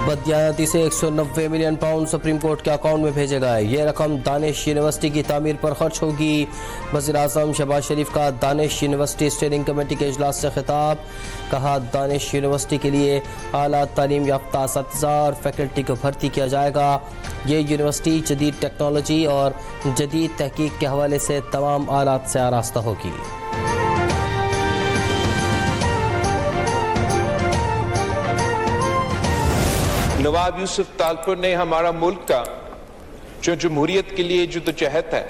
بددیانتی سے 190 million pound supreme court کے account میں بھیجے گئے. یہ رقم دانش یونیورسٹی کی تعمیر پر خرچ ہوگی. وزیر اعظم شہباز شریف کا دانش یونیورسٹی اسٹیئرنگ کمیٹی کے اجلاس سے خطاب. کہا دانش یونیورسٹی کے لیے اعلیٰ تعلیم یافتہ اساتذہ اور فیکلٹی کو بھرتی کیا جائے گا. یہ یونیورسٹی جدید ٹیکنالوجی اور جدید تحقیق کے حوالے سے تمام آلات سے آراستہ ہوگی. نواب یوسف طالپور نے ہمارا ملک کا جو جمہوریت کے لیے جدوجہد ہے،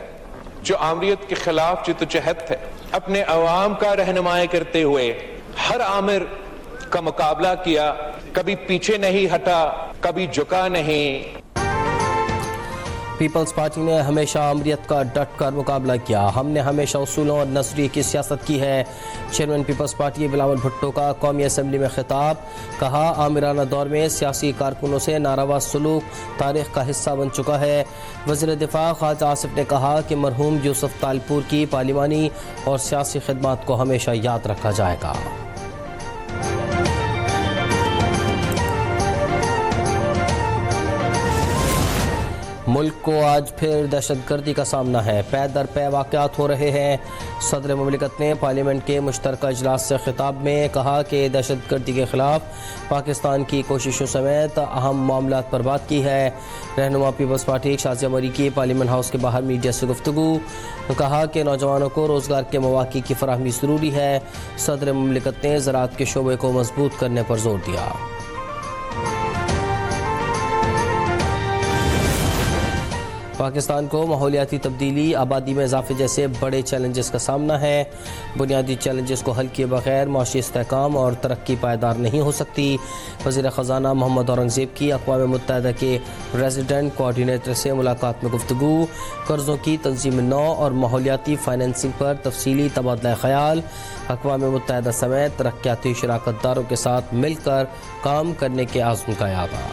جو آمریت کے خلاف جدوجہد ہے، اپنے عوام کا رہنمائی کرتے ہوئے ہر آمر کا مقابلہ کیا، کبھی پیچھے نہیں ہٹا، کبھی جھکا نہیں. پیپلز پارٹی نے ہمیشہ آمریت کا ڈٹ کر مقابلہ کیا. ہم نے ہمیشہ اصولوں اور نظریے کی سیاست کی ہے. چیئرمین پیپلز پارٹی بلاول بھٹو کا قومی اسمبلی میں خطاب. کہا آمرانہ دور میں سیاسی کارکنوں سے ناروا سلوک تاریخ کا حصہ بن چکا ہے. وزیر دفاع خواجہ آصف نے کہا کہ مرحوم یوسف طالپور کی پارلیمانی اور سیاسی خدمات کو ہمیشہ یاد رکھا جائے گا. ملک کو آج پھر دہشت گردی کا سامنا ہے. پے در پے واقعات ہو رہے ہیں. صدر مملکت نے پارلیمنٹ کے مشترکہ اجلاس سے خطاب میں کہا کہ دہشت گردی کے خلاف پاکستان کی کوششوں سمیت اہم معاملات پر بات کی ہے. رہنما پیپلز پارٹی شازیہ مری کی پارلیمنٹ ہاؤس کے باہر میڈیا سے گفتگو. کہا کہ نوجوانوں کو روزگار کے مواقع کی فراہمی ضروری ہے. صدر مملکت نے زراعت کے شعبے کو مضبوط کرنے پر زور دیا. پاکستان کو ماحولیاتی تبدیلی، آبادی میں اضافے جیسے بڑے چیلنجز کا سامنا ہے. بنیادی چیلنجز کو حل کیے بغیر معاشی استحکام اور ترقی پائیدار نہیں ہو سکتی. وزیر خزانہ محمد اورنگزیب کی اقوام متحدہ کے ریزیڈنٹ کوآرڈینیٹر سے ملاقات میں گفتگو. قرضوں کی تنظیم نو اور ماحولیاتی فائنینسنگ پر تفصیلی تبادلہ خیال. اقوام متحدہ سمیت ترقیاتی شراکت داروں کے ساتھ مل کر کام کرنے کے عزم کا اعادہ.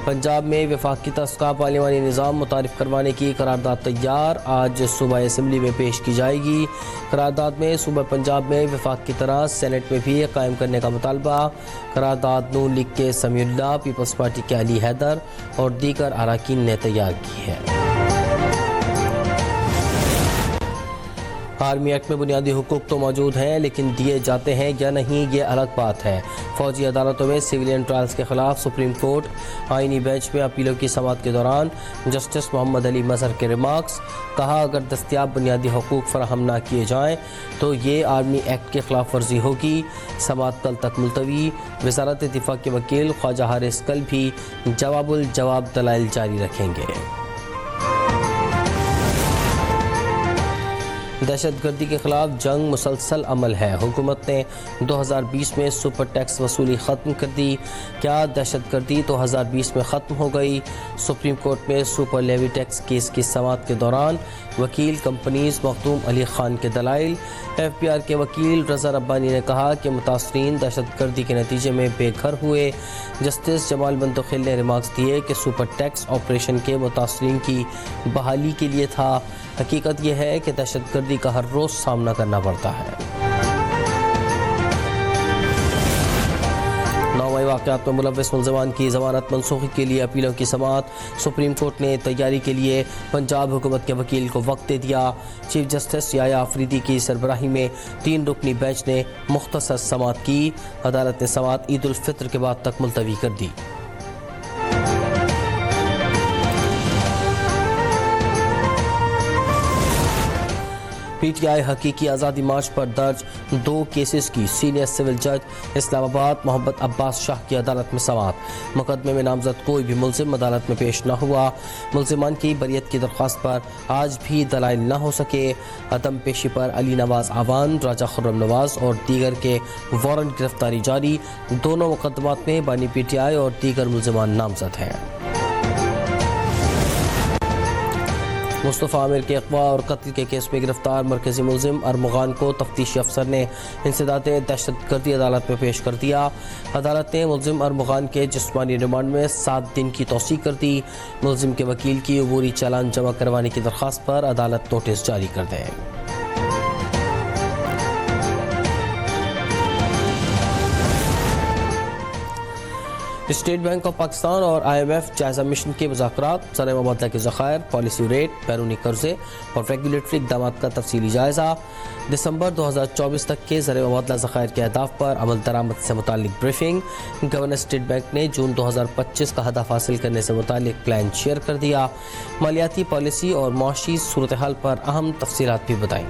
پنجاب میں وفاقی طرز کا پارلیمانی نظام متعارف کروانے کی قرارداد تیار. آج صوبہ اسمبلی میں پیش کی جائے گی. قرارداد میں صوبہ پنجاب میں وفاق کی طرح سینٹ میں بھی قائم کرنے کا مطالبہ. قرارداد نون لیگ کے سمیع اللہ، پیپلز پارٹی کے علی حیدر اور دیگر اراکین نے تیار کی ہے. آرمی ایکٹ میں بنیادی حقوق تو موجود ہیں لیکن دیے جاتے ہیں یا نہیں یہ الگ بات ہے. فوجی عدالتوں میں سویلین ٹرائلز کے خلاف سپریم کورٹ آئینی بینچ میں اپیلوں کی سماعت کے دوران جسٹس محمد علی مظہر کے ریمارکس. کہا اگر دستیاب بنیادی حقوق فراہم نہ کیے جائیں تو یہ آرمی ایکٹ کی خلاف ورزی ہوگی. سماعت کل تک ملتوی. وزارت دفاع کے وکیل خواجہ حارث کل بھی جواب الجواب دلائل جاری رکھیں گے. دہشت گردی کے خلاف جنگ مسلسل عمل ہے. حکومت نے 2020 میں سپر ٹیکس وصولی ختم کر دی. کیا دہشت گردی 2020 میں ختم ہو گئی؟ سپریم کورٹ میں سپر لیوی ٹیکس کیس کی سماعت کے دوران وکیل کمپنیز مخدوم علی خان کے دلائل. ایف بی آر کے وکیل رضا ربانی نے کہا کہ متاثرین دہشت گردی کے نتیجے میں بے گھر ہوئے. جسٹس جمال بندوخیل نے ریمارکس دیے کہ سپر ٹیکس آپریشن کے متاثرین کی بحالی کے لیے تھا. حقیقت یہ ہے کہ دہشت گردی کا ہر روز سامنا کرنا پڑتا ہے. نوئی واقعات میں ملوث ملزمان کی ضمانت منسوخی کے لیے اپیلوں کی سماعت. سپریم کورٹ نے تیاری کے لیے پنجاب حکومت کے وکیل کو وقت دے دیا. چیف جسٹس یحییٰ آفریدی کی سربراہی میں 3 رکنی بینچ نے مختصر سماعت کی. عدالت نے سماعت عید الفطر کے بعد تک ملتوی کر دی. پی ٹی آئی حقیقی آزادی مارچ پر درج 2 کیسز کی سینئر سول جج اسلام آباد محمد عباس شاہ کی عدالت میں سماعت. مقدمے میں نامزد کوئی بھی ملزم عدالت میں پیش نہ ہوا. ملزمان کی بریت کی درخواست پر آج بھی دلائل نہ ہو سکے. عدم پیشی پر علی نواز آوان، راجہ خرم نواز اور دیگر کے وارنٹ گرفتاری جاری. دونوں مقدمات میں بانی پی ٹی آئی اور دیگر ملزمان نامزد ہیں. مصطفیٰ عامر کے اغوا اور قتل کے کیس میں گرفتار مرکزی ملزم ارمغان کو تفتیشی افسر نے انسداد دہشت گردی عدالت میں پیش کر دیا. عدالت نے ملزم ارمغان کے جسمانی ریمانڈ میں 7 دن کی توسیع کر دی. ملزم کے وکیل کی عبوری چالان جمع کروانے کی درخواست پر عدالت نوٹس جاری کر دے. اسٹیٹ بینک آف پاکستان اور IMF جائزہ مشن کے مذاکرات، زر مبادلہ کے ذخائر، پالیسی ریٹ، بیرونی قرضے اور ریگولیٹری اقدامات کا تفصیلی جائزہ، دسمبر 2024 تک کے زر مبادلہ ذخائر کے اہداف پر عمل درآمد سے متعلق بریفنگ، گورنر اسٹیٹ بینک نے جون 2025 کا ہدف حاصل کرنے سے متعلق پلان شیئر کر دیا، مالیاتی پالیسی اور معاشی صورتحال پر اہم تفصیلات بھی بتائیں۔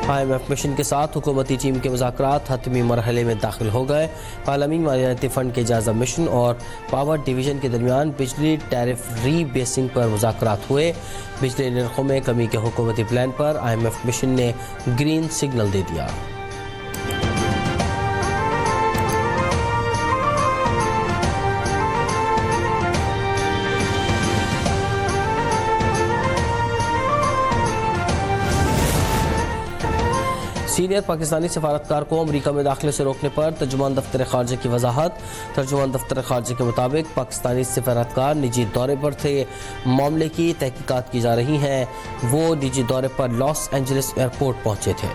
IMF مشن کے ساتھ حکومتی ٹیم کے مذاکرات حتمی مرحلے میں داخل ہو گئے۔ عالمی مالیاتی فنڈ کے جائزہ مشن اور پاور ڈویژن کے درمیان بجلی ٹیرف ری بیسنگ پر مذاکرات ہوئے۔ بجلی نرخوں میں کمی کے حکومتی پلان پر IMF مشن نے گرین سگنل دے دیا۔ سینئر پاکستانی سفارتکار کو امریکہ میں داخلے سے روکنے پر ترجمان دفتر خارجہ کی وضاحت۔ ترجمان دفتر خارجہ کے مطابق پاکستانی سفارتکار نجی دورے پر تھے، معاملے کی تحقیقات کی جا رہی ہیں۔ وہ نجی دورے پر لاس اینجلس ایئرپورٹ پہنچے تھے۔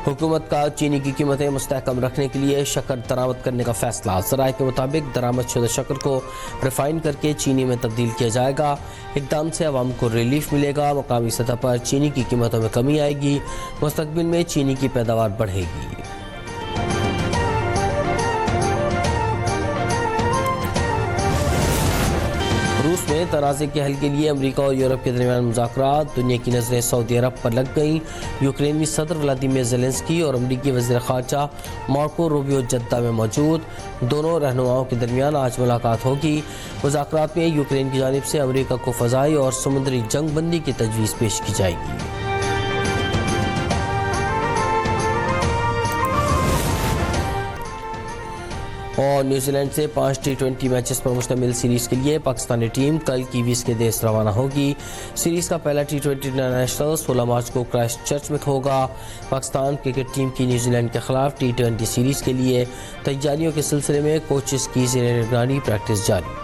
حکومت کا چینی کی قیمتیں مستحکم رکھنے کے لیے شکر درآمد کرنے کا فیصلہ۔ ذرائع کے مطابق درآمد شدہ شکر کو ریفائن کر کے چینی میں تبدیل کیا جائے گا۔ اقدام سے عوام کو ریلیف ملے گا، مقامی سطح پر چینی کی قیمتوں میں کمی آئے گی، مستقبل میں چینی کی پیداوار بڑھے گی۔ روس میں تنازع کے حل کے لیے امریکہ اور یورپ کے درمیان مذاکرات، دنیا کی نظریں سعودی عرب پر لگ گئیں۔ یوکرینی صدر ولادیمیر زیلنسکی اور امریکی وزیر خارجہ مارکو روبیو جدہ میں موجود۔ دونوں رہنماؤں کے درمیان آج ملاقات ہوگی۔ مذاکرات میں یوکرین کی جانب سے امریکہ کو فضائی اور سمندری جنگ بندی کی تجویز پیش کی جائے گی۔ اور نیوزی لینڈ سے 5 T20 میچز پر مشتمل سیریز کے لیے پاکستانی ٹیم کل کیویز کے دیس روانہ ہوگی۔ سیریز کا پہلا T20 انٹرنیشنل 16 مارچ کو کرائسٹ چرچ میں ہوگا۔ پاکستان کرکٹ ٹیم کی نیوزی لینڈ کے خلاف T20 سیریز کے لیے تیاریوں کے سلسلے میں کوچز کی زیر نگرانی پریکٹس جاری۔